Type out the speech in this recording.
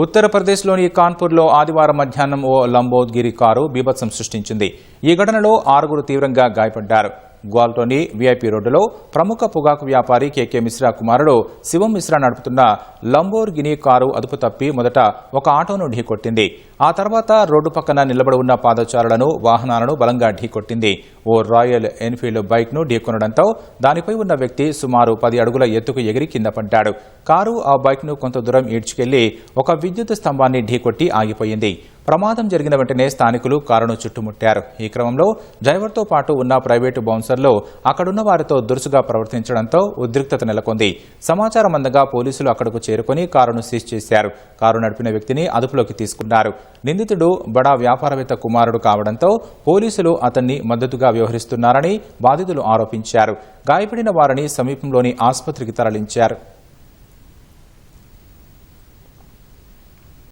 ఉత్తరప్రదేశ్లోని కాన్పూర్లో ఆదివారం మధ్యాహ్నం ఓ లంబోద్గిరి కారు బీభత్సం సృష్టించింది. ఈ ఘటనలో 6 తీవ్రంగా గాయపడ్డారు. గ్వాల్టోని వీఐపీ రోడ్డులో ప్రముఖ పొగాకు వ్యాపారి కేకే మిశ్రా కుమారుడు శివం మిశ్రా నడుపుతున్న లంబోర్గిని కారు అదుపు తప్పి మొదట ఒక ఆటోను ఢీకొట్టింది. ఆ తర్వాత రోడ్డు పక్కన నిలబడి ఉన్న పాదచారులను, వాహనాలను బలంగా ఢీకొట్టింది. ఓ రాయల్ ఎన్ఫీల్డ్ బైక్ను ఢీకొనడంతో దానిపై ఉన్న వ్యక్తి సుమారు 10 అడుగుల ఎత్తుకు ఎగిరి కింద పడ్డాడు. కారు ఆ బైక్ను కొంత దూరం ఈడ్చుకెళ్లి ఒక విద్యుత్ స్తంభాన్ని ఢీకొట్టి ఆగిపోయింది. ప్రమాదం జరిగిన వెంటనే స్థానికులు కారును చుట్టుముట్టారు. ఈ క్రమంలో డ్రైవర్తో పాటు ఉన్న ప్రైవేటు బౌన్సర్లు అక్కడున్న వారితో దురుసుగా ప్రవర్తించడంతో ఉద్రిక్తత నెలకొంది. సమాచారం అందగా పోలీసులు అక్కడకు చేరుకుని కారును సీజ్ చేశారు. కారు నడిపిన వ్యక్తిని అదుపులోకి తీసుకున్నారు. నిందితుడు బడా వ్యాపారవేత్త కుమారుడు కావడంతో పోలీసులు అతన్ని మద్దతుగా వ్యవహరిస్తున్నారని బాధితులు ఆరోపించారు. గాయపడిన వారిని సమీపంలోని ఆసుపత్రికి తరలించారు.